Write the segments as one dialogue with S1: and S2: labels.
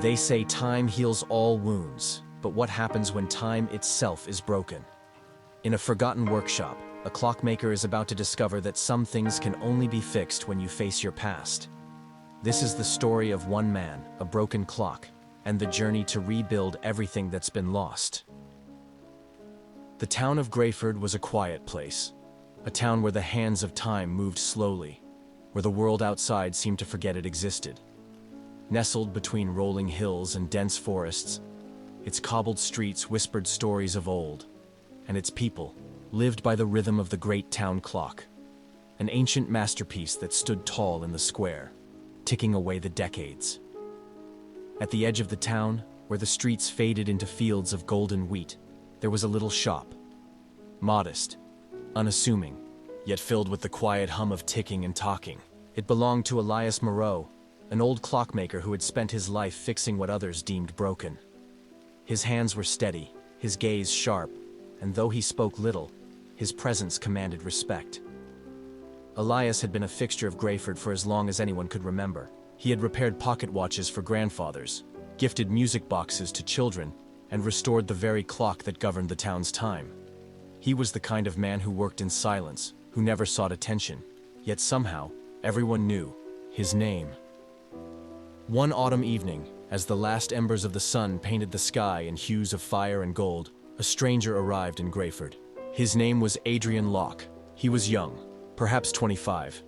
S1: They say time heals all wounds, but what happens when time itself is broken? In a forgotten workshop, a clockmaker is about to discover that some things can only be fixed when you face your past. This is the story of one man, a broken clock, and the journey to rebuild everything that's been lost. The town of Greyford was a quiet place, a town where the hands of time moved slowly, where the world outside seemed to forget it existed. Nestled between rolling hills and dense forests, its cobbled streets whispered stories of old, and its people lived by the rhythm of the great town clock, an ancient masterpiece that stood tall in the square, ticking away the decades. At the edge of the town, where the streets faded into fields of golden wheat, there was a little shop. Modest, unassuming, yet filled with the quiet hum of ticking and talking. It belonged to Elias Moreau, an old clockmaker who had spent his life fixing what others deemed broken. His hands were steady, his gaze sharp, and though he spoke little, his presence commanded respect. Elias had been a fixture of Greyford for as long as anyone could remember. He had repaired pocket watches for grandfathers, gifted music boxes to children, and restored the very clock that governed the town's time. He was the kind of man who worked in silence, who never sought attention, yet somehow, everyone knew his name. One autumn evening, as the last embers of the sun painted the sky in hues of fire and gold, a stranger arrived in Greyford. His name was Adrian Locke. He was young, perhaps 25,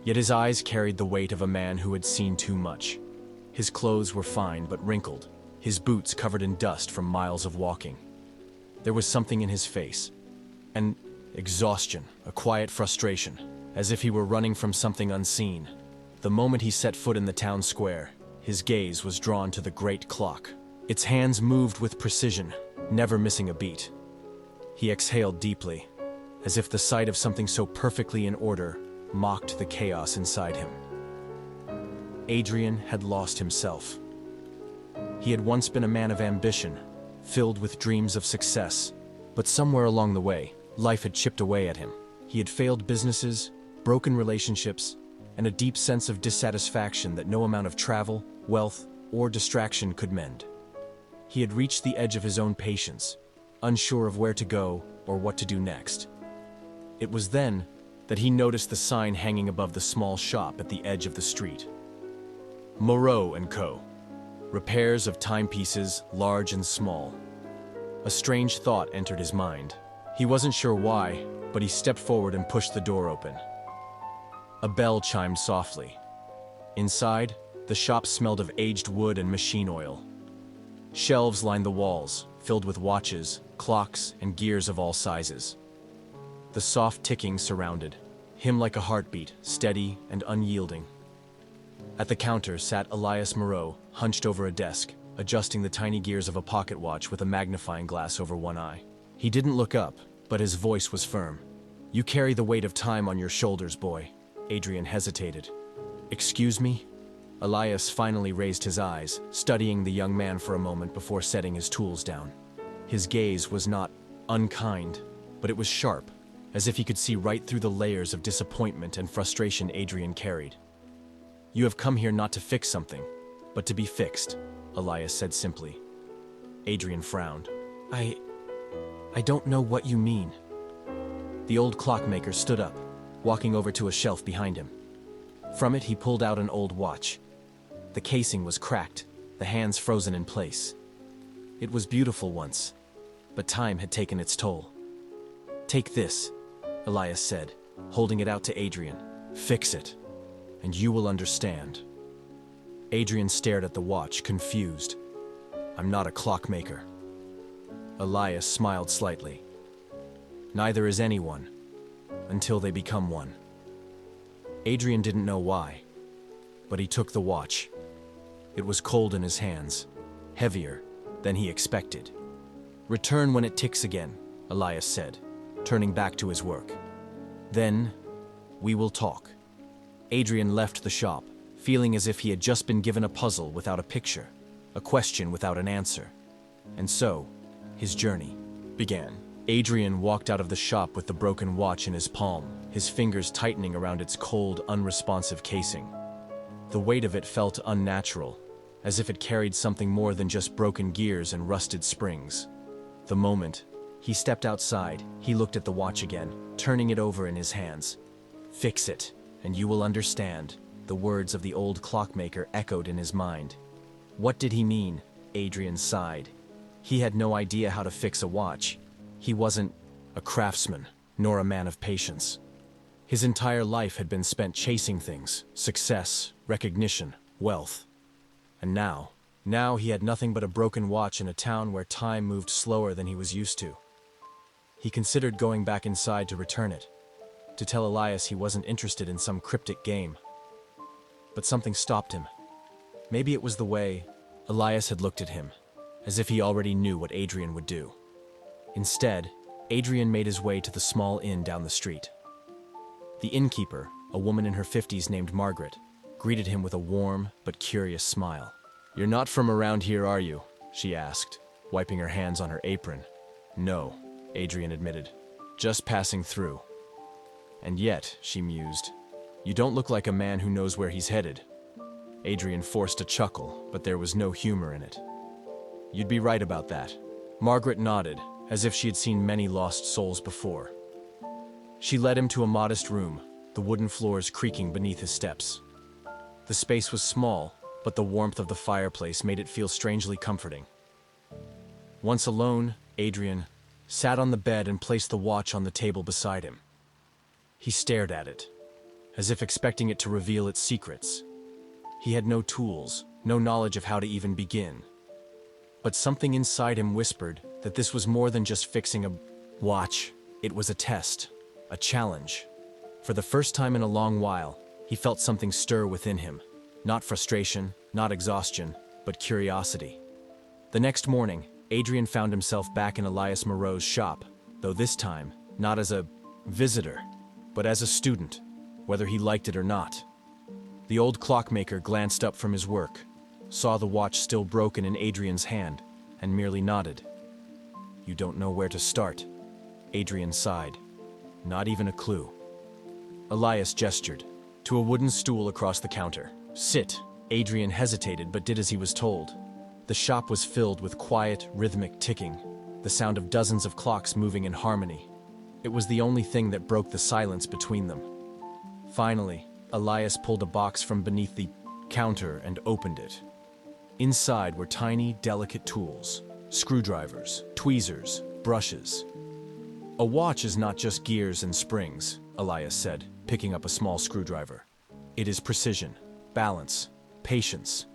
S1: yet his eyes carried the weight of a man who had seen too much. His clothes were fine but wrinkled, his boots covered in dust from miles of walking. There was something in his face, an exhaustion, a quiet frustration, as if he were running from something unseen. The moment he set foot in the town square, his gaze was drawn to the great clock. Its hands moved with precision, never missing a beat. He exhaled deeply, as if the sight of something so perfectly in order mocked the chaos inside him. Adrian had lost himself. He had once been a man of ambition, filled with dreams of success, but somewhere along the way, life had chipped away at him. He had failed businesses, broken relationships, and a deep sense of dissatisfaction that no amount of travel, wealth, or distraction could mend. He had reached the edge of his own patience, unsure of where to go or what to do next. It was then that he noticed the sign hanging above the small shop at the edge of the street. Moreau & Co. Repairs of timepieces, large and small. A strange thought entered his mind. He wasn't sure why, but he stepped forward and pushed the door open. A bell chimed softly. Inside, the shop smelled of aged wood and machine oil. Shelves lined the walls, filled with watches, clocks, and gears of all sizes. The soft ticking surrounded him like a heartbeat, steady and unyielding. At the counter sat Elias Moreau, hunched over a desk, adjusting the tiny gears of a pocket watch with a magnifying glass over one eye. He didn't look up, but his voice was firm. "You carry the weight of time on your shoulders, boy." Adrian hesitated. "Excuse me?" Elias finally raised his eyes, studying the young man for a moment before setting his tools down. His gaze was not unkind, but it was sharp, as if he could see right through the layers of disappointment and frustration Adrian carried. "You have come here not to fix something, but to be fixed," Elias said simply. Adrian frowned. I don't know what you mean." The old clockmaker stood up, walking over to a shelf behind him. From it he pulled out an old watch. The casing was cracked, the hands frozen in place. It was beautiful once, but time had taken its toll. "Take this," Elias said, holding it out to Adrian. "Fix it, and you will understand." Adrian stared at the watch, confused. "I'm not a clockmaker." Elias smiled slightly. "Neither is anyone, until they become one." Adrian didn't know why, but he took the watch. It was cold in his hands, heavier than he expected. "Return when it ticks again," Elias said, turning back to his work. "Then, we will talk." Adrian left the shop, feeling as if he had just been given a puzzle without a picture, a question without an answer. And so, his journey began. Adrian walked out of the shop with the broken watch in his palm, his fingers tightening around its cold, unresponsive casing. The weight of it felt unnatural, as if it carried something more than just broken gears and rusted springs. The moment he stepped outside, he looked at the watch again, turning it over in his hands. "Fix it, and you will understand," the words of the old clockmaker echoed in his mind. What did he mean? Adrian sighed. He had no idea how to fix a watch. He wasn't a craftsman, nor a man of patience. His entire life had been spent chasing things: success, recognition, wealth. And now he had nothing but a broken watch in a town where time moved slower than he was used to. He considered going back inside to return it, to tell Elias he wasn't interested in some cryptic game. But something stopped him. Maybe it was the way Elias had looked at him, as if he already knew what Adrian would do. Instead, Adrian made his way to the small inn down the street. The innkeeper, a woman in her 50s named Margaret, greeted him with a warm but curious smile. "You're not from around here, are you?" she asked, wiping her hands on her apron. "No," Adrian admitted. "Just passing through." "And yet," she mused, "you don't look like a man who knows where he's headed." Adrian forced a chuckle, but there was no humor in it. "You'd be right about that." Margaret nodded, as if she had seen many lost souls before. She led him to a modest room, the wooden floors creaking beneath his steps. The space was small, but the warmth of the fireplace made it feel strangely comforting. Once alone, Adrian sat on the bed and placed the watch on the table beside him. He stared at it, as if expecting it to reveal its secrets. He had no tools, no knowledge of how to even begin. But something inside him whispered that this was more than just fixing a watch. It was a test, a challenge. For the first time in a long while, he felt something stir within him. Not frustration, not exhaustion, but curiosity. The next morning, Adrian found himself back in Elias Moreau's shop, though this time, not as a visitor, but as a student, whether he liked it or not. The old clockmaker glanced up from his work, saw the watch still broken in Adrian's hand, and merely nodded. "You don't know where to start," Adrian sighed. "Not even a clue." Elias gestured to a wooden stool across the counter. "Sit." Adrian hesitated but did as he was told. The shop was filled with quiet, rhythmic ticking, the sound of dozens of clocks moving in harmony. It was the only thing that broke the silence between them. Finally, Elias pulled a box from beneath the counter and opened it. Inside were tiny, delicate tools: screwdrivers, tweezers, brushes. "A watch is not just gears and springs," Elias said, picking up a small screwdriver. "It is precision, balance, patience."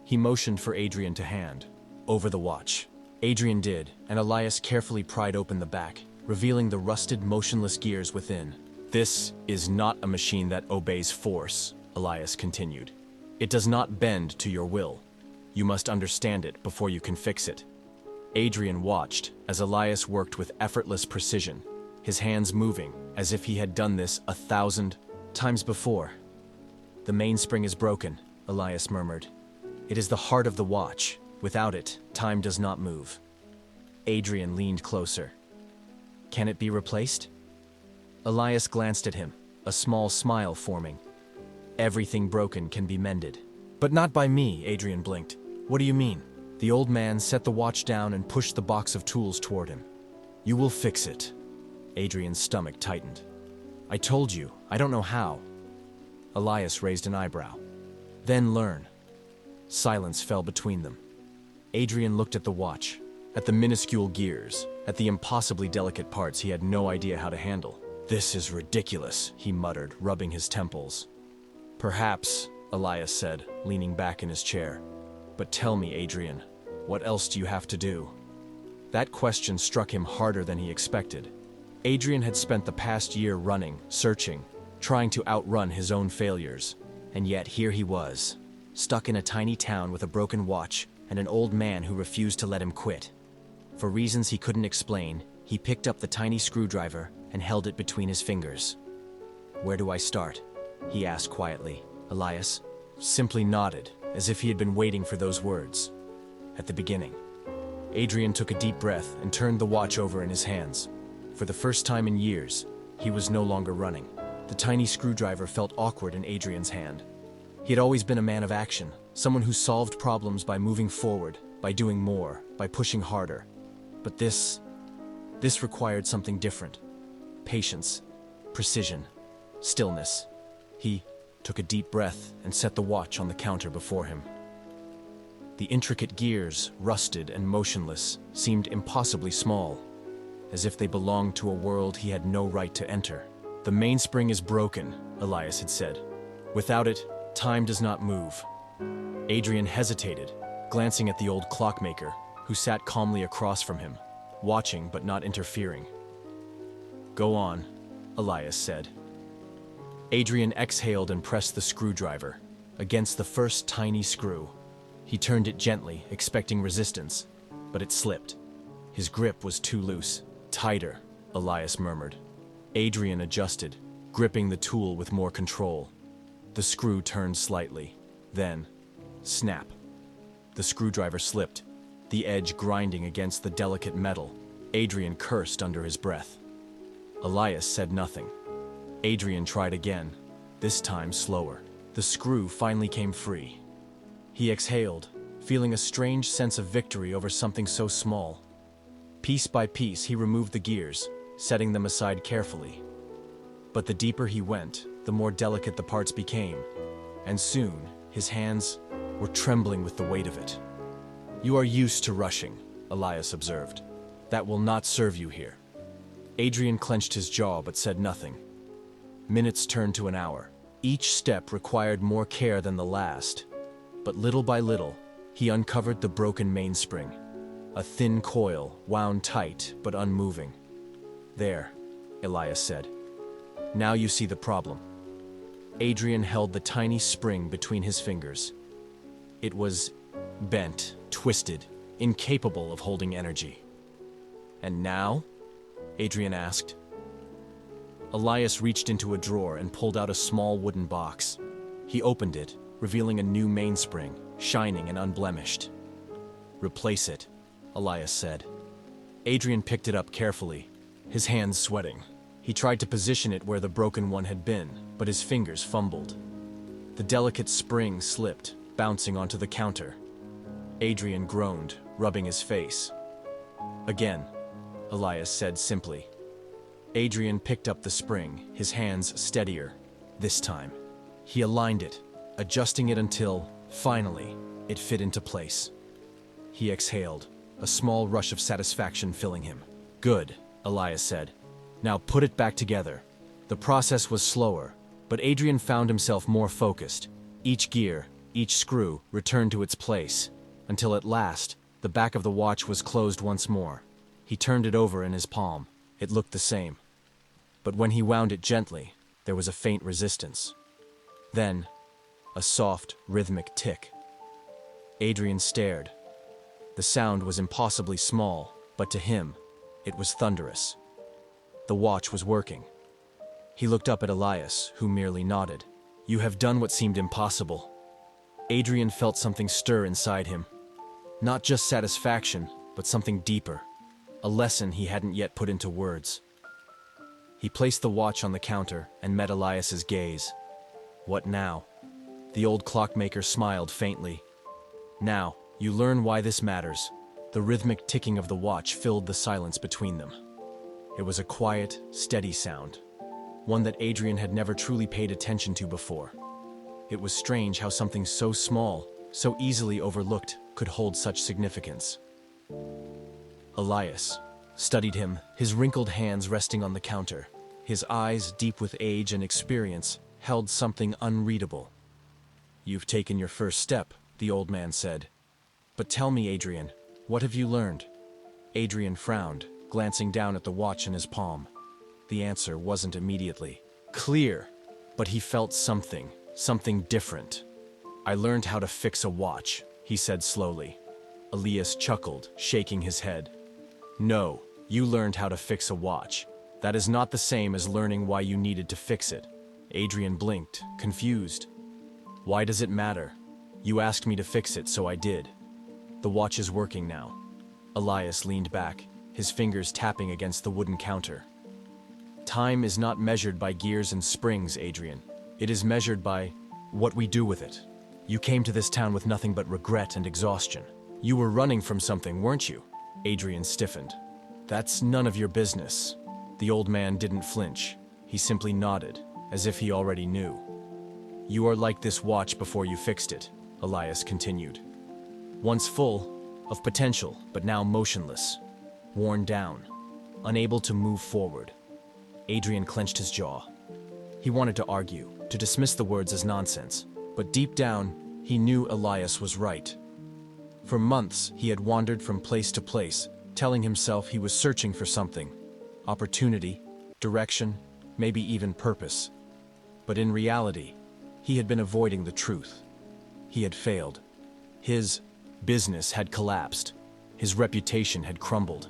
S1: He motioned for Adrian to hand over the watch. Adrian did, and Elias carefully pried open the back, revealing the rusted, motionless gears within. "This is not a machine that obeys force," Elias continued. "It does not bend to your will. You must understand it before you can fix it." Adrian watched as Elias worked with effortless precision, his hands moving as if he had done this 1,000 times before. "The mainspring is broken," Elias murmured. "It is the heart of the watch. Without it, time does not move." Adrian leaned closer. "Can it be replaced?" Elias glanced at him, a small smile forming. "Everything broken can be mended." "But not by me," Adrian blinked. "What do you mean?" The old man set the watch down and pushed the box of tools toward him. "You will fix it." Adrian's stomach tightened. "I told you, I don't know how." Elias raised an eyebrow. "Then learn." Silence fell between them. Adrian looked at the watch, at the minuscule gears, at the impossibly delicate parts he had no idea how to handle. "This is ridiculous," he muttered, rubbing his temples. "Perhaps," Elias said, leaning back in his chair. "But tell me, Adrian, what else do you have to do?" That question struck him harder than he expected. Adrian had spent the past year running, searching, trying to outrun his own failures. And yet here he was, stuck in a tiny town with a broken watch and an old man who refused to let him quit. For reasons he couldn't explain, he picked up the tiny screwdriver and held it between his fingers. "Where do I start?" he asked quietly. Elias simply nodded, as if he had been waiting for those words. "At the beginning." Adrian took a deep breath and turned the watch over in his hands. For the first time in years, he was no longer running. The tiny screwdriver felt awkward in Adrian's hand. He had always been a man of action, Someone who solved problems by moving forward, by doing more, by pushing harder. But this required something different. Patience, precision, stillness. He took a deep breath and set the watch on the counter before him. The intricate gears, rusted and motionless, seemed impossibly small, as if they belonged to a world he had no right to enter. "The mainspring is broken," Elias had said. "Without it, time does not move." Adrian hesitated, glancing at the old clockmaker, who sat calmly across from him, watching but not interfering. "Go on," Elias said. Adrian exhaled and pressed the screwdriver against the first tiny screw. He turned it gently, expecting resistance, but it slipped. His grip was too loose. "Tighter," Elias murmured. Adrian adjusted, gripping the tool with more control. The screw turned slightly. Then, snap. The screwdriver slipped, the edge grinding against the delicate metal. Adrian cursed under his breath. Elias said nothing. Adrian tried again, this time slower. The screw finally came free. He exhaled, feeling a strange sense of victory over something so small. Piece by piece, he removed the gears, setting them aside carefully. But the deeper he went, the more delicate the parts became, and soon his hands were trembling with the weight of it. "You are used to rushing," Elias observed. "That will not serve you here." Adrian clenched his jaw but said nothing. Minutes turned to an hour. Each step required more care than the last, but little by little, he uncovered the broken mainspring. A thin coil, wound tight but unmoving. "There," Elias said. "Now you see the problem." Adrian held the tiny spring between his fingers. It was bent, twisted, incapable of holding energy. "And now?" Adrian asked. Elias reached into a drawer and pulled out a small wooden box. He opened it, revealing a new mainspring, shining and unblemished. "Replace it," Elias said. Adrian picked it up carefully, his hands sweating. He tried to position it where the broken one had been, but his fingers fumbled. The delicate spring slipped, bouncing onto the counter. Adrian groaned, rubbing his face. "Again," Elias said simply. Adrian picked up the spring, his hands steadier. This time, he aligned it, adjusting it until, finally, it fit into place. He exhaled, a small rush of satisfaction filling him. "Good," Elias said. "Now put it back together." The process was slower, but Adrian found himself more focused. Each gear, each screw returned to its place, until at last, the back of the watch was closed once more. He turned it over in his palm. It looked the same. But when he wound it gently, there was a faint resistance. Then, a soft, rhythmic tick. Adrian stared. The sound was impossibly small, but to him, it was thunderous. The watch was working. He looked up at Elias, who merely nodded. "You have done what seemed impossible." Adrian felt something stir inside him. Not just satisfaction, but something deeper. A lesson he hadn't yet put into words. He placed the watch on the counter and met Elias's gaze. "What now?" The old clockmaker smiled faintly. "Now, you learn why this matters." The rhythmic ticking of the watch filled the silence between them. It was a quiet, steady sound, one that Adrian had never truly paid attention to before. It was strange how something so small, so easily overlooked, could hold such significance. Elias studied him, his wrinkled hands resting on the counter. His eyes, deep with age and experience, held something unreadable. "You've taken your first step," the old man said. "But tell me, Adrian, what have you learned?" Adrian frowned, glancing down at the watch in his palm. The answer wasn't immediately clear, but he felt something different. "I learned how to fix a watch," he said slowly. Elias chuckled, shaking his head. "No, you learned how to fix a watch. That is not the same as learning why you needed to fix it." Adrian blinked, confused. "Why does it matter? You asked me to fix it, so I did." "The watch is working now." Elias leaned back, his fingers tapping against the wooden counter. "Time is not measured by gears and springs, Adrian. It is measured by what we do with it." You came to this town with nothing but regret and exhaustion. You were running from something, weren't you? Adrian stiffened. That's none of your business. The old man didn't flinch. He simply nodded, as if he already knew. You are like this watch before you fixed it, Elias continued. Once full of potential, but now motionless, worn down, unable to move forward. Adrian clenched his jaw. He wanted to argue, to dismiss the words as nonsense, but deep down, he knew Elias was right. For months, he had wandered from place to place, telling himself he was searching for something, opportunity, direction, maybe even purpose. But in reality, he had been avoiding the truth. He had failed. His business had collapsed. His reputation had crumbled.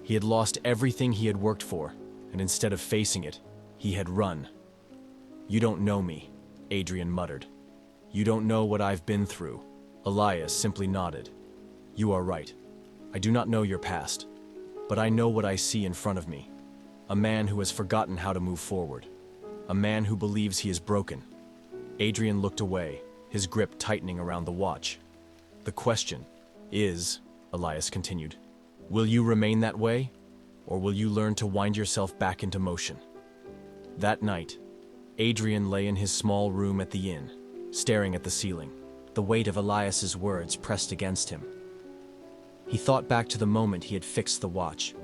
S1: He had lost everything he had worked for, and instead of facing it, he had run. You don't know me, Adrian muttered. You don't know what I've been through. Elias simply nodded. You are right. I do not know your past, but I know what I see in front of me. A man who has forgotten how to move forward. A man who believes he is broken. Adrian looked away, his grip tightening around the watch. The question is, Elias continued, will you remain that way, or will you learn to wind yourself back into motion? That night, Adrian lay in his small room at the inn, staring at the ceiling, the weight of Elias's words pressed against him. He thought back to the moment he had fixed the watch,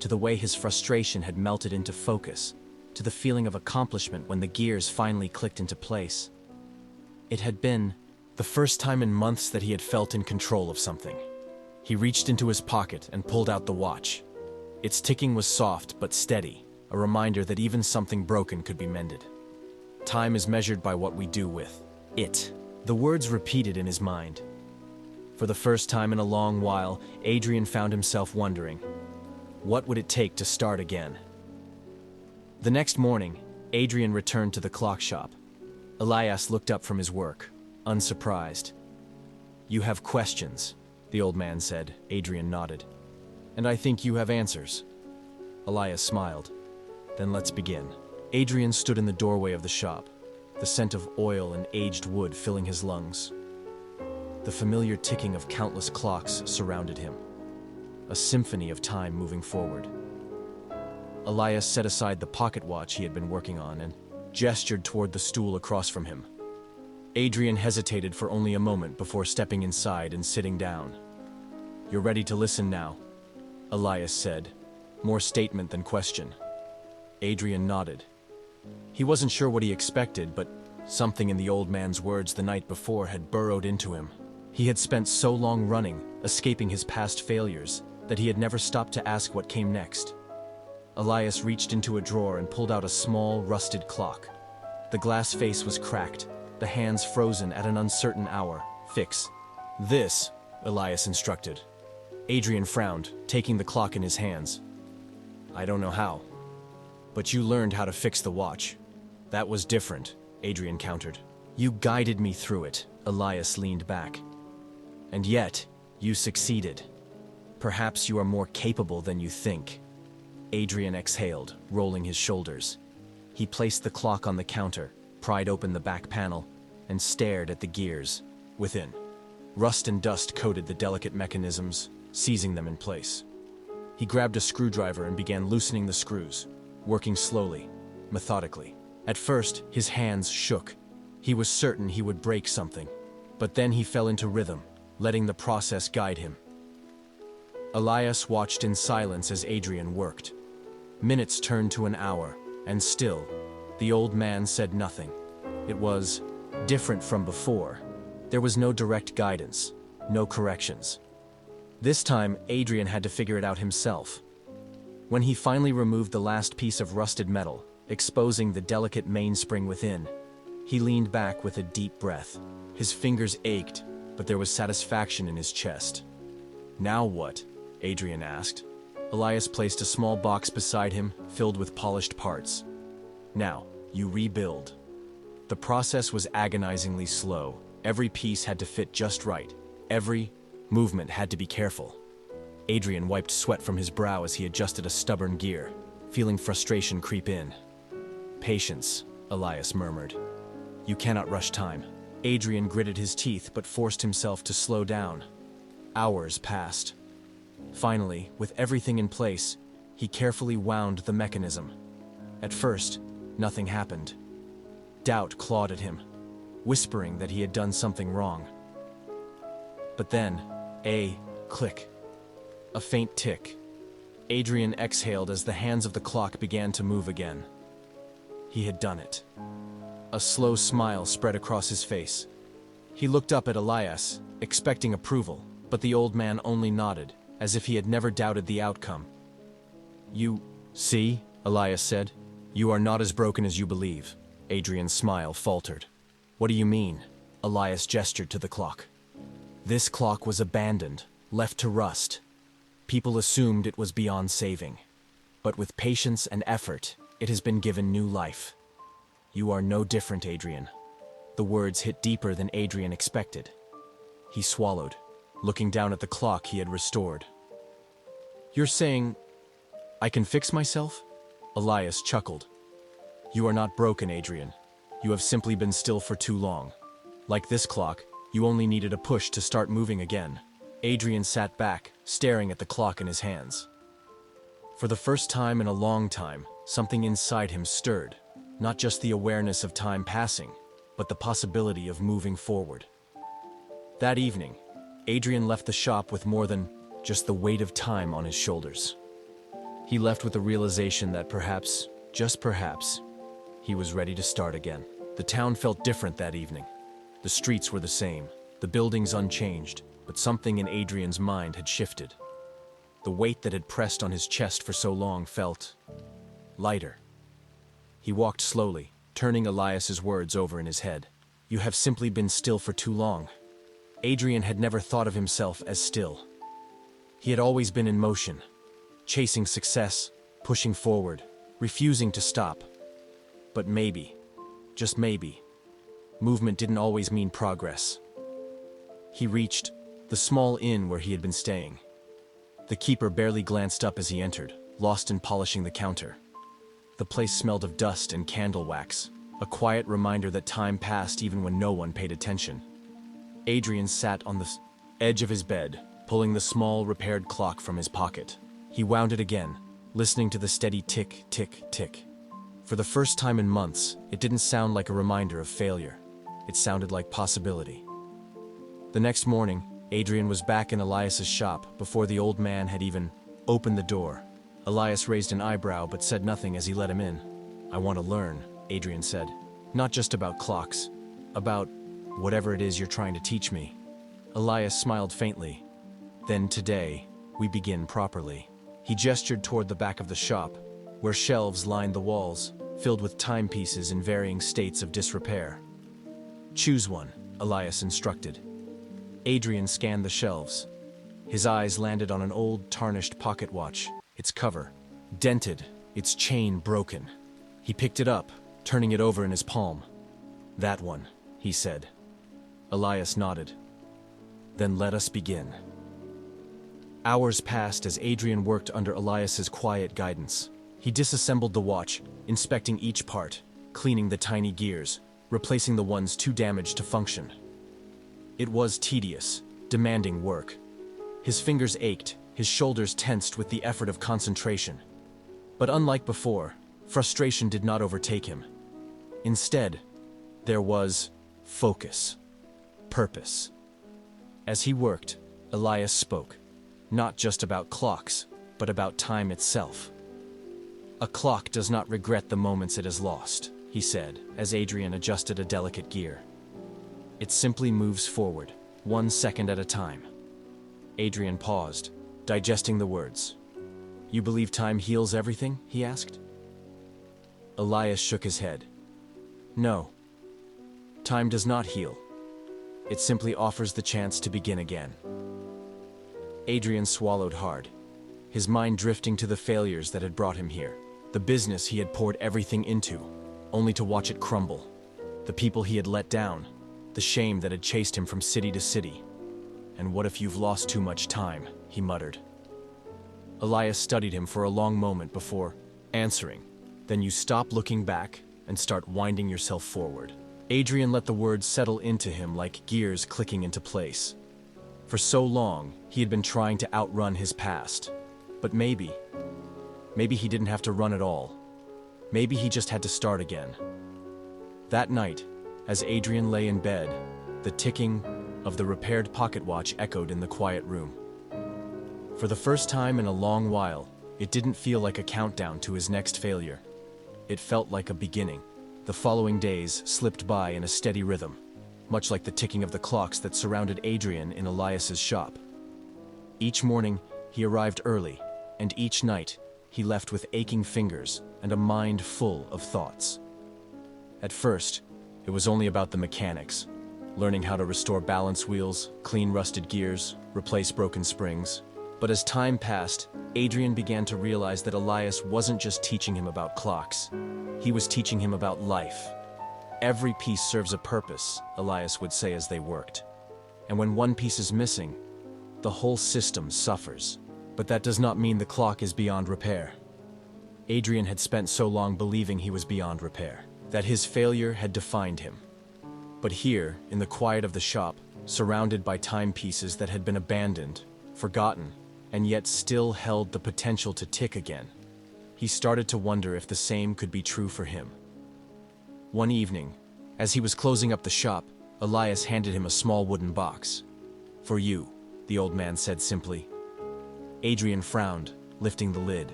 S1: to the way his frustration had melted into focus, to the feeling of accomplishment when the gears finally clicked into place. It had been the first time in months that he had felt in control of something. He reached into his pocket and pulled out the watch. Its ticking was soft but steady, a reminder that even something broken could be mended. Time is measured by what we do with it. The words repeated in his mind. For the first time in a long while, Adrian found himself wondering, what would it take to start again? The next morning, Adrian returned to the clock shop. Elias looked up from his work, unsurprised. You have questions, the old man said. Adrian nodded. And I think you have answers. Elias smiled. Then let's begin. Adrian stood in the doorway of the shop, the scent of oil and aged wood filling his lungs. The familiar ticking of countless clocks surrounded him, a symphony of time moving forward. Elias set aside the pocket watch he had been working on and gestured toward the stool across from him. Adrian hesitated for only a moment before stepping inside and sitting down. You're ready to listen now, Elias said, more statement than question. Adrian nodded. He wasn't sure what he expected, but something in the old man's words the night before had burrowed into him. He had spent so long running, escaping his past failures, that he had never stopped to ask what came next. Elias reached into a drawer and pulled out a small, rusted clock. The glass face was cracked, the hands frozen at an uncertain hour. Fix this, Elias instructed. Adrian frowned, taking the clock in his hands. I don't know how. But you learned how to fix the watch. That was different, Adrian countered. You guided me through it, Elias leaned back. And yet, you succeeded. Perhaps you are more capable than you think. Adrian exhaled, rolling his shoulders. He placed the clock on the counter, pried open the back panel, and stared at the gears within. Rust and dust coated the delicate mechanisms, seizing them in place. He grabbed a screwdriver and began loosening the screws, working slowly, methodically. At first, his hands shook. He was certain he would break something, but then he fell into rhythm, letting the process guide him. Elias watched in silence as Adrian worked. Minutes turned to an hour, and still, the old man said nothing. It was different from before. There was no direct guidance, no corrections. This time, Adrian had to figure it out himself. When he finally removed the last piece of rusted metal, exposing the delicate mainspring within, he leaned back with a deep breath. His fingers ached, but there was satisfaction in his chest. Now what? Adrian asked. Elias placed a small box beside him, filled with polished parts. Now, you rebuild. The process was agonizingly slow. Every piece had to fit just right. Every movement had to be careful. Adrian wiped sweat from his brow as he adjusted a stubborn gear, feeling frustration creep in. Patience, Elias murmured. You cannot rush time. Adrian gritted his teeth but forced himself to slow down. Hours passed. Finally, with everything in place, he carefully wound the mechanism. At first, nothing happened. Doubt clawed at him, whispering that he had done something wrong. But then, a click. A faint tick. Adrian exhaled as the hands of the clock began to move again. He had done it. A slow smile spread across his face. He looked up at Elias, expecting approval, but the old man only nodded, as if he had never doubted the outcome. "You see," Elias said. "You are not as broken as you believe." Adrian's smile faltered. "What do you mean?" Elias gestured to the clock. This clock was abandoned, left to rust. People assumed it was beyond saving. But with patience and effort, it has been given new life. You are no different, Adrian. The words hit deeper than Adrian expected. He swallowed, looking down at the clock he had restored. "You're saying I can fix myself?" Elias chuckled. "You are not broken, Adrian. You have simply been still for too long. Like this clock, you only needed a push to start moving again." Adrian sat back, staring at the clock in his hands. For the first time in a long time, something inside him stirred, not just the awareness of time passing, but the possibility of moving forward. That evening, Adrian left the shop with more than just the weight of time on his shoulders. He left with the realization that perhaps, just perhaps, he was ready to start again. The town felt different that evening. The streets were the same, the buildings unchanged, but something in Adrian's mind had shifted. The weight that had pressed on his chest for so long felt lighter. He walked slowly, turning Elias's words over in his head. "You have simply been still for too long." Adrian had never thought of himself as still. He had always been in motion, chasing success, pushing forward, refusing to stop. But maybe, just maybe, movement didn't always mean progress. He reached the small inn where he had been staying. The keeper barely glanced up as he entered, lost in polishing the counter. The place smelled of dust and candle wax, a quiet reminder that time passed even when no one paid attention. Adrian sat on the edge of his bed, pulling the small, repaired clock from his pocket. He wound it again, listening to the steady tick, tick, tick. For the first time in months, it didn't sound like a reminder of failure. It sounded like possibility. The next morning, Adrian was back in Elias's shop before the old man had even opened the door. Elias raised an eyebrow but said nothing as he let him in. "I want to learn," Adrian said. "Not just about clocks. About whatever it is you're trying to teach me." Elias smiled faintly. "Then today, we begin properly." He gestured toward the back of the shop, where shelves lined the walls, filled with timepieces in varying states of disrepair. "Choose one," Elias instructed. Adrian scanned the shelves. His eyes landed on an old, tarnished pocket watch, its cover dented, its chain broken. He picked it up, turning it over in his palm. "That one," he said. Elias nodded. "Then let us begin." Hours passed as Adrian worked under Elias's quiet guidance. He disassembled the watch, inspecting each part, cleaning the tiny gears, replacing the ones too damaged to function. It was tedious, demanding work. His fingers ached, his shoulders tensed with the effort of concentration. But unlike before, frustration did not overtake him. Instead, there was focus, purpose. As he worked, Elias spoke, not just about clocks, but about time itself. "A clock does not regret the moments it has lost," he said, as Adrian adjusted a delicate gear. "It simply moves forward, 1 second at a time." Adrian paused, digesting the words. "You believe time heals everything?" he asked. Elias shook his head. "No. Time does not heal. It simply offers the chance to begin again." Adrian swallowed hard, his mind drifting to the failures that had brought him here. The business he had poured everything into, only to watch it crumble. The people he had let down, the shame that had chased him from city to city. "And what if you've lost too much time?" he muttered. Elias studied him for a long moment before answering. "Then you stop looking back and start winding yourself forward." Adrian let the words settle into him like gears clicking into place. For so long, he had been trying to outrun his past. But maybe he didn't have to run at all. Maybe he just had to start again. That night, as Adrian lay in bed, the ticking of the repaired pocket watch echoed in the quiet room. For the first time in a long while, it didn't feel like a countdown to his next failure. It felt like a beginning. The following days slipped by in a steady rhythm, much like the ticking of the clocks that surrounded Adrian in Elias's shop. Each morning, he arrived early, and each night, he left with aching fingers and a mind full of thoughts. At first, it was only about the mechanics, learning how to restore balance wheels, clean rusted gears, replace broken springs. But as time passed, Adrian began to realize that Elias wasn't just teaching him about clocks. He was teaching him about life. Every piece serves a purpose, Elias would say as they worked. And when one piece is missing, the whole system suffers. But that does not mean the clock is beyond repair. Adrian had spent so long believing he was beyond repair, that his failure had defined him. But here, in the quiet of the shop, surrounded by timepieces that had been abandoned, forgotten, and yet still held the potential to tick again, he started to wonder if the same could be true for him. One evening, as he was closing up the shop, Elias handed him a small wooden box. "For you," the old man said simply. Adrian frowned, lifting the lid.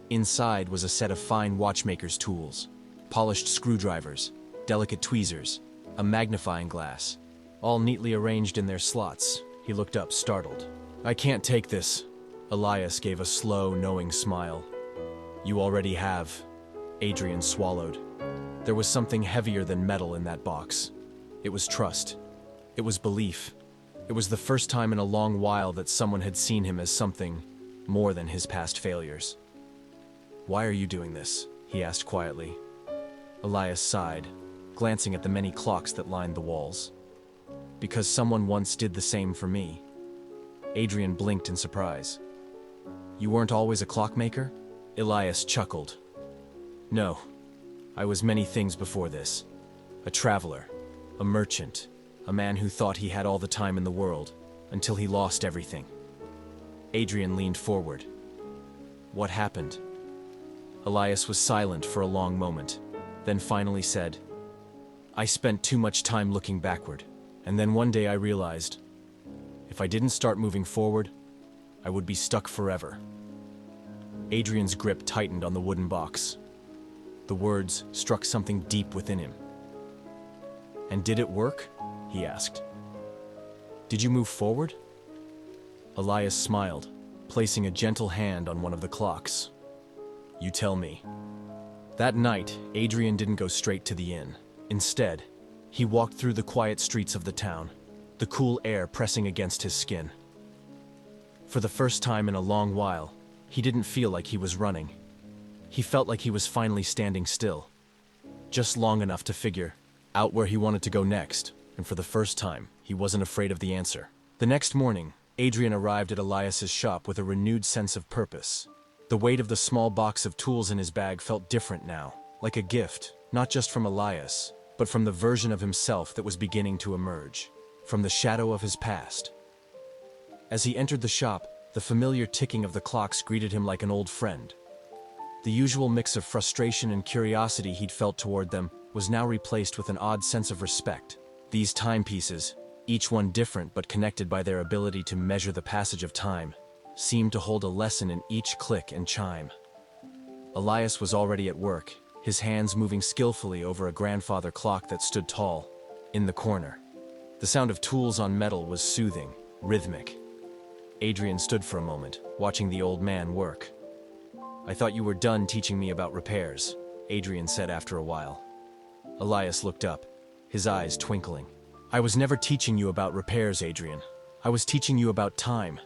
S1: Inside was a set of fine watchmaker's tools, polished screwdrivers, delicate tweezers, a magnifying glass, all neatly arranged in their slots. He looked up, startled. "I can't take this." Elias gave a slow, knowing smile. "You already have." Adrian swallowed. There was something heavier than metal in that box. It was trust. It was belief. It was the first time in a long while that someone had seen him as something more than his past failures. "Why are you doing this?" he asked quietly. Elias sighed, glancing at the many clocks that lined the walls. "Because someone once did the same for me." Adrian blinked in surprise. "You weren't always a clockmaker?" Elias chuckled. "No, I was many things before this. A traveler, a merchant, a man who thought he had all the time in the world, until he lost everything." Adrian leaned forward. "What happened?" Elias was silent for a long moment, then finally said, "I spent too much time looking backward, and then one day I realized, if I didn't start moving forward, I would be stuck forever." Adrian's grip tightened on the wooden box. The words struck something deep within him. "And did it work?" he asked. "Did you move forward?" Elias smiled, placing a gentle hand on one of the clocks. "You tell me." That night, Adrian didn't go straight to the inn. Instead, he walked through the quiet streets of the town, the cool air pressing against his skin. For the first time in a long while, he didn't feel like he was running. He felt like he was finally standing still, just long enough to figure out where he wanted to go next, and for the first time, he wasn't afraid of the answer. The next morning, Adrian arrived at Elias's shop with a renewed sense of purpose. The weight of the small box of tools in his bag felt different now, like a gift, not just from Elias, but from the version of himself that was beginning to emerge, from the shadow of his past. As he entered the shop, the familiar ticking of the clocks greeted him like an old friend. The usual mix of frustration and curiosity he'd felt toward them was now replaced with an odd sense of respect. These timepieces, each one different but connected by their ability to measure the passage of time, seemed to hold a lesson in each click and chime. Elias was already at work, his hands moving skillfully over a grandfather clock that stood tall, in the corner. The sound of tools on metal was soothing, rhythmic. Adrian stood for a moment, watching the old man work. "I thought you were done teaching me about repairs," Adrian said after a while. Elias looked up, his eyes twinkling. "I was never teaching you about repairs, Adrian. I was teaching you about time."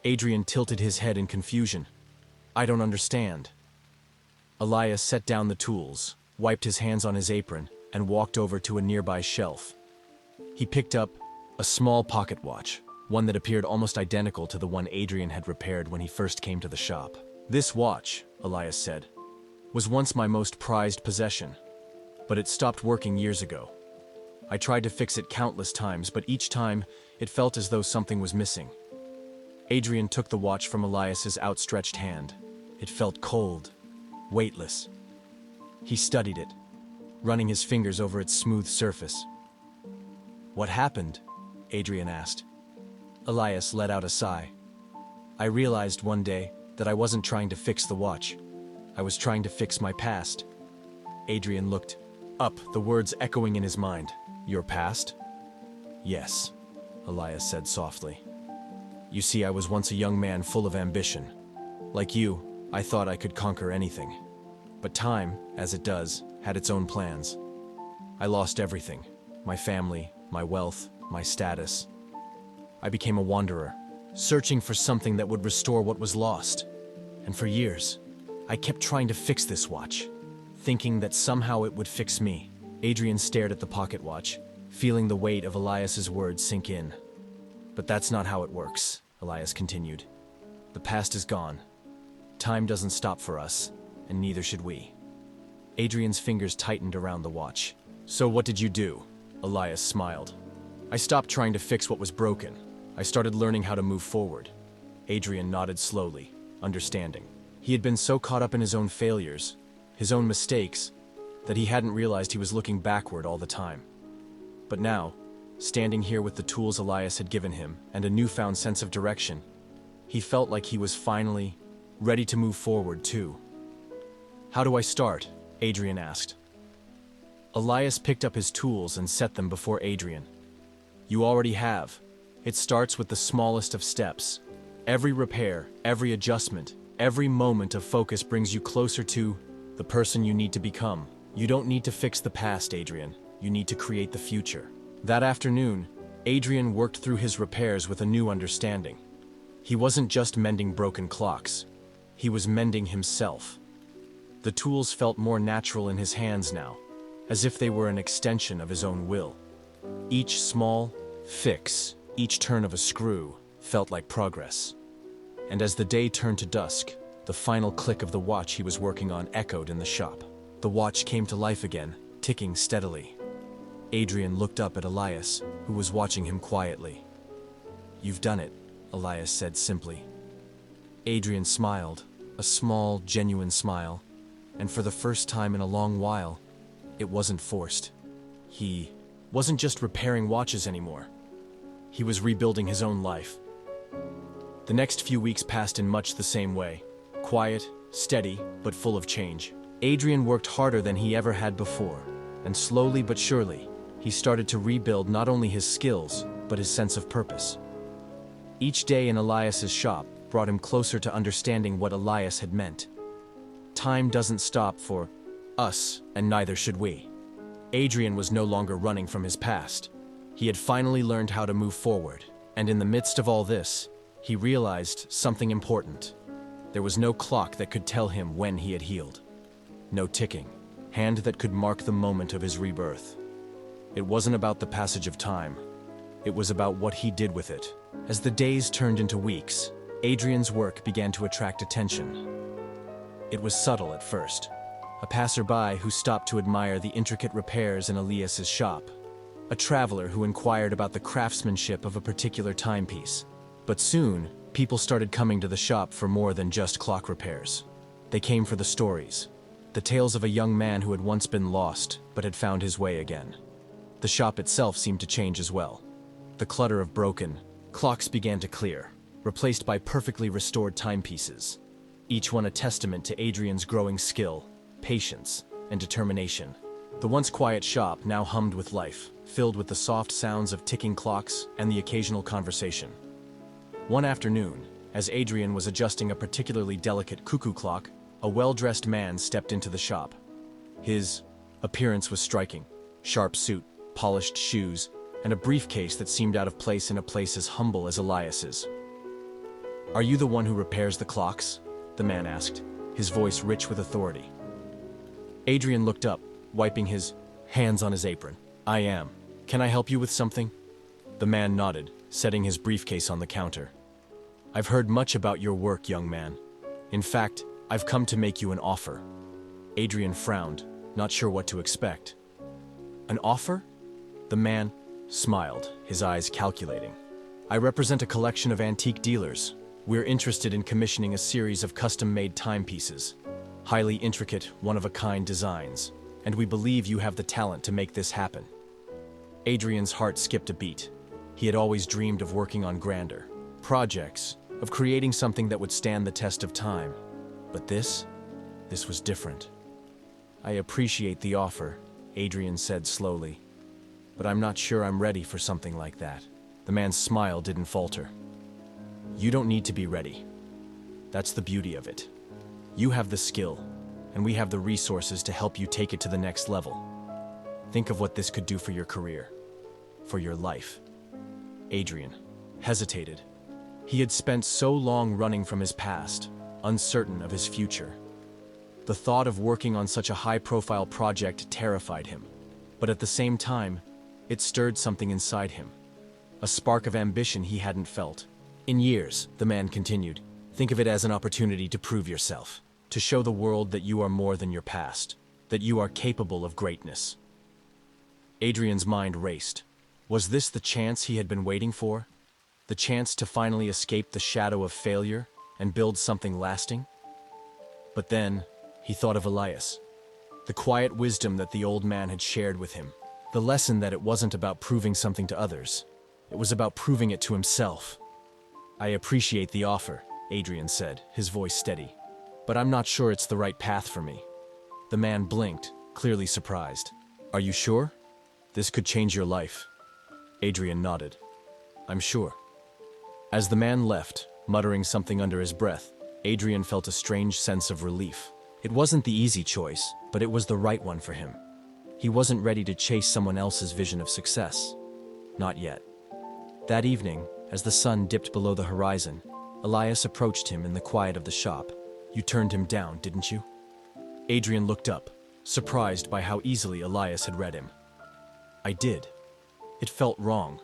S1: Adrian tilted his head in confusion. "I don't understand." Elias set down the tools, wiped his hands on his apron, and walked over to a nearby shelf. He picked up a small pocket watch, one that appeared almost identical to the one Adrian had repaired when he first came to the shop. "This watch," Elias said, "was once my most prized possession. but it stopped working years ago. I tried to fix it countless times, but each time, it felt as though something was missing. Adrian took the watch from Elias's outstretched hand. It felt cold, weightless. He studied it, running his fingers over its smooth surface. "What happened?" Adrian asked. Elias let out a sigh. "I realized one day that I wasn't trying to fix the watch. I was trying to fix my past." Adrian looked up, the words echoing in his mind. "Your past?" "Yes," Elias said softly. "You see, I was once a young man full of ambition. Like you, I thought I could conquer anything. But time, as it does, had its own plans. I lost everything: my family, my wealth, my status. I became a wanderer, searching for something that would restore what was lost. And for years, I kept trying to fix this watch, thinking that somehow it would fix me." Adrian stared at the pocket watch, feeling the weight of Elias's words sink in. "But that's not how it works," Elias continued. "The past is gone. Time doesn't stop for us, and neither should we." Adrian's fingers tightened around the watch. "So what did you do?" Elias smiled. "I stopped trying to fix what was broken. I started learning how to move forward." Adrian nodded slowly, understanding. He had been so caught up in his own failures, his own mistakes, that he hadn't realized he was looking backward all the time. But now, standing here with the tools Elias had given him and a newfound sense of direction, he felt like he was finally ready to move forward too. "How do I start?" Adrian asked. Elias picked up his tools and set them before Adrian. "You already have. It starts with the smallest of steps. Every repair, every adjustment, every moment of focus brings you closer to the person you need to become. You don't need to fix the past, Adrian. You need to create the future." That afternoon, Adrian worked through his repairs with a new understanding. He wasn't just mending broken clocks. He was mending himself. The tools felt more natural in his hands now, as if they were an extension of his own will. Each small fix, each turn of a screw, felt like progress. And as the day turned to dusk, the final click of the watch he was working on echoed in the shop. The watch came to life again, ticking steadily. Adrian looked up at Elias, who was watching him quietly. "You've done it," Elias said simply. Adrian smiled, a small, genuine smile, and for the first time in a long while, it wasn't forced. He wasn't just repairing watches anymore. He was rebuilding his own life. The next few weeks passed in much the same way, quiet, steady, but full of change. Adrian worked harder than he ever had before, and slowly but surely, he started to rebuild not only his skills, but his sense of purpose. Each day in Elias's shop brought him closer to understanding what Elias had meant. Time doesn't stop for us, and neither should we. Adrian was no longer running from his past. He had finally learned how to move forward, and in the midst of all this, he realized something important. There was no clock that could tell him when he had healed. No ticking hand that could mark the moment of his rebirth. It wasn't about the passage of time. It was about what he did with it. As the days turned into weeks, Adrian's work began to attract attention. It was subtle at first. A passerby who stopped to admire the intricate repairs in Elias's shop. A traveler who inquired about the craftsmanship of a particular timepiece. But soon, people started coming to the shop for more than just clock repairs. They came for the stories. The tales of a young man who had once been lost, but had found his way again. The shop itself seemed to change as well. The clutter of broken clocks began to clear, replaced by perfectly restored timepieces, each one a testament to Adrian's growing skill, patience, and determination. The once quiet shop now hummed with life, filled with the soft sounds of ticking clocks and the occasional conversation. One afternoon, as Adrian was adjusting a particularly delicate cuckoo clock, a well-dressed man stepped into the shop. His appearance was striking: sharp suit, polished shoes, and a briefcase that seemed out of place in a place as humble as Elias's. "Are you the one who repairs the clocks?" the man asked, his voice rich with authority. Adrian looked up, wiping his hands on his apron. "I am. Can I help you with something?" The man nodded, setting his briefcase on the counter. "I've heard much about your work, young man. In fact, I've come to make you an offer." Adrian frowned, not sure what to expect. An offer? The man smiled, his eyes calculating. I represent a collection of antique dealers. We're interested in commissioning a series of custom-made timepieces, highly intricate, one-of-a-kind designs, and we believe you have the talent to make this happen. Adrian's heart skipped a beat. He had always dreamed of working on grander projects, of creating something that would stand the test of time. But this was different. I appreciate the offer, Adrian said slowly, but I'm not sure I'm ready for something like that. The man's smile didn't falter. You don't need to be ready. That's the beauty of it. You have the skill, and we have the resources to help you take it to the next level. Think of what this could do for your career, for your life. Adrian hesitated. He had spent so long running from his past, uncertain of his future. The thought of working on such a high-profile project terrified him, but at the same time, it stirred something inside him, a spark of ambition he hadn't felt. In years, the man continued, think of it as an opportunity to prove yourself, to show the world that you are more than your past, that you are capable of greatness. Adrian's mind raced. Was this the chance he had been waiting for? The chance to finally escape the shadow of failure and build something lasting? But then, he thought of Elias, the quiet wisdom that the old man had shared with him, the lesson that it wasn't about proving something to others, it was about proving it to himself. I appreciate the offer, Adrian said, his voice steady, but I'm not sure it's the right path for me. The man blinked, clearly surprised. Are you sure? This could change your life. Adrian nodded. I'm sure. As the man left, muttering something under his breath, Adrian felt a strange sense of relief. It wasn't the easy choice, but it was the right one for him. He wasn't ready to chase someone else's vision of success. Not yet. That evening, as the sun dipped below the horizon, Elias approached him in the quiet of the shop. You turned him down, didn't you? Adrian looked up, surprised by how easily Elias had read him. I did. It felt wrong.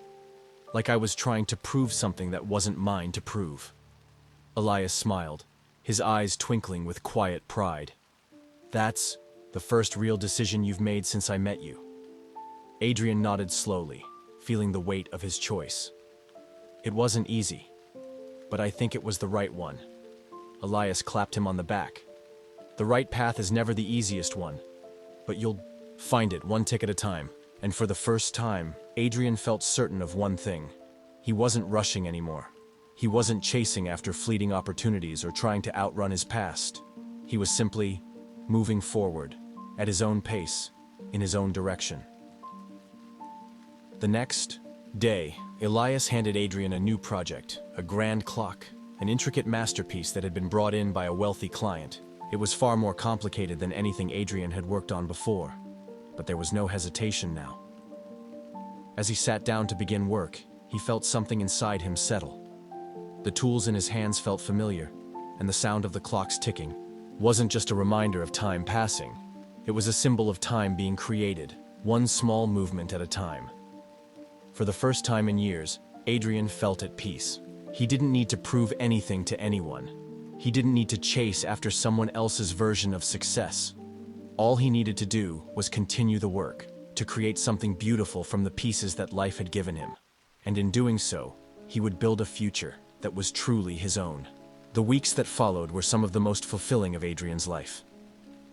S1: Like I was trying to prove something that wasn't mine to prove. Elias smiled, his eyes twinkling with quiet pride. That's the first real decision you've made since I met you. Adrian nodded slowly, feeling the weight of his choice. It wasn't easy, but I think it was the right one. Elias clapped him on the back. The right path is never the easiest one, but you'll find it one tick at a time. And for the first time, Adrian felt certain of one thing. He wasn't rushing anymore. He wasn't chasing after fleeting opportunities or trying to outrun his past. He was simply moving forward, at his own pace, in his own direction. The next day, Elias handed Adrian a new project, a grand clock, an intricate masterpiece that had been brought in by a wealthy client. It was far more complicated than anything Adrian had worked on before. But there was no hesitation now. As he sat down to begin work, he felt something inside him settle. The tools in his hands felt familiar, and the sound of the clock's ticking wasn't just a reminder of time passing. It was a symbol of time being created, one small movement at a time. For the first time in years, Adrian felt at peace. He didn't need to prove anything to anyone. He didn't need to chase after someone else's version of success. All he needed to do was continue the work, to create something beautiful from the pieces that life had given him. And in doing so, he would build a future that was truly his own. The weeks that followed were some of the most fulfilling of Adrian's life.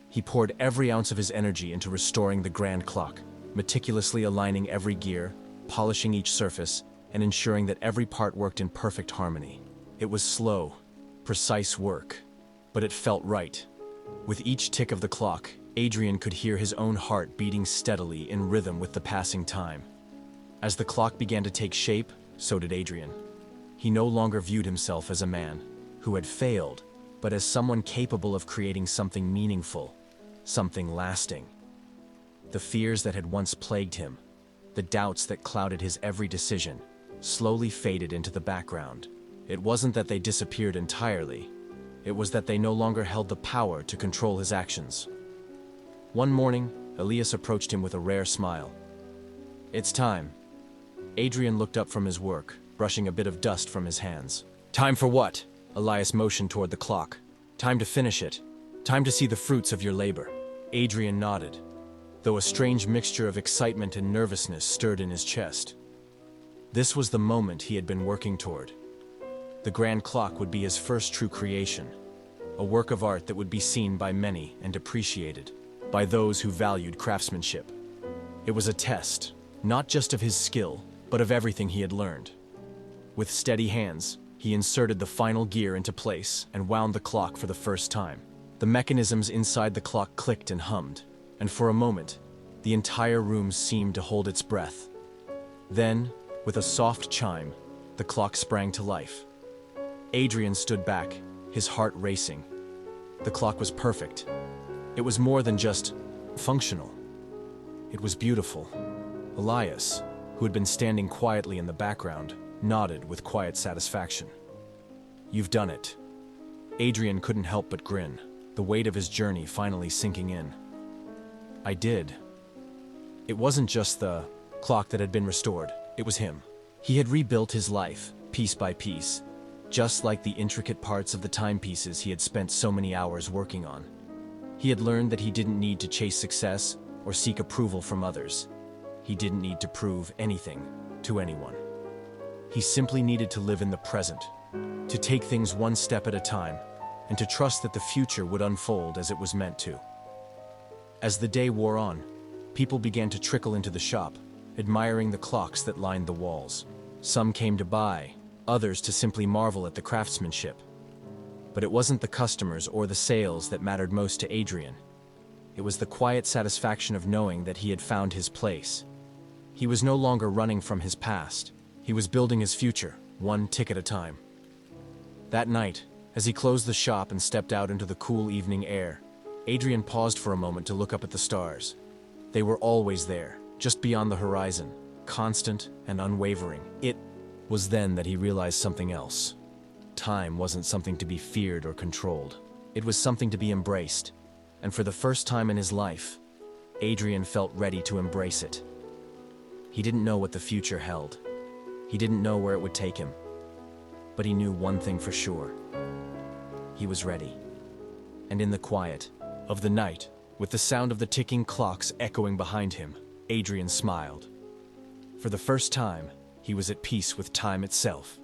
S1: He poured every ounce of his energy into restoring the grand clock, meticulously aligning every gear, polishing each surface, and ensuring that every part worked in perfect harmony. It was slow, precise work, but it felt right. With each tick of the clock, Adrian could hear his own heart beating steadily in rhythm with the passing time. As the clock began to take shape, so did Adrian. He no longer viewed himself as a man who had failed, but as someone capable of creating something meaningful, something lasting. The fears that had once plagued him, the doubts that clouded his every decision, slowly faded into the background. It wasn't that they disappeared entirely. It was that they no longer held the power to control his actions. One morning, Elias approached him with a rare smile. It's time. Adrian looked up from his work, brushing a bit of dust from his hands. Time for what? Elias motioned toward the clock. Time to finish it. Time to see the fruits of your labor. Adrian nodded. though a strange mixture of excitement and nervousness stirred in his chest. This was the moment he had been working toward. The grand clock would be his first true creation, a work of art that would be seen by many and appreciated by those who valued craftsmanship. It was a test, not just of his skill, but of everything he had learned. With steady hands, he inserted the final gear into place and wound the clock for the first time. The mechanisms inside the clock clicked and hummed, and for a moment, the entire room seemed to hold its breath. Then, with a soft chime, the clock sprang to life. Adrian stood back, his heart racing. The clock was perfect. It was more than just functional. It was beautiful. Elias, who had been standing quietly in the background, nodded with quiet satisfaction. "You've done it." Adrian couldn't help but grin, the weight of his journey finally sinking in. "I did." It wasn't just the clock that had been restored, it was him. He had rebuilt his life, piece by piece, just like the intricate parts of the timepieces he had spent so many hours working on. He had learned that he didn't need to chase success or seek approval from others. He didn't need to prove anything to anyone. He simply needed to live in the present, to take things one step at a time, and to trust that the future would unfold as it was meant to. As the day wore on, people began to trickle into the shop, admiring the clocks that lined the walls. Some came to buy, others to simply marvel at the craftsmanship. But it wasn't the customers or the sales that mattered most to Adrian. It was the quiet satisfaction of knowing that he had found his place. He was no longer running from his past. He was building his future, one tick at a time. That night, as he closed the shop and stepped out into the cool evening air, Adrian paused for a moment to look up at the stars. They were always there, just beyond the horizon, constant and unwavering. It was then that he realized something else. Time wasn't something to be feared or controlled. It was something to be embraced. And for the first time in his life, Adrian felt ready to embrace it. He didn't know what the future held. He didn't know where it would take him. But he knew one thing for sure. He was ready. And in the quiet of the night, with the sound of the ticking clocks echoing behind him, Adrian smiled. For the first time, he was at peace with time itself.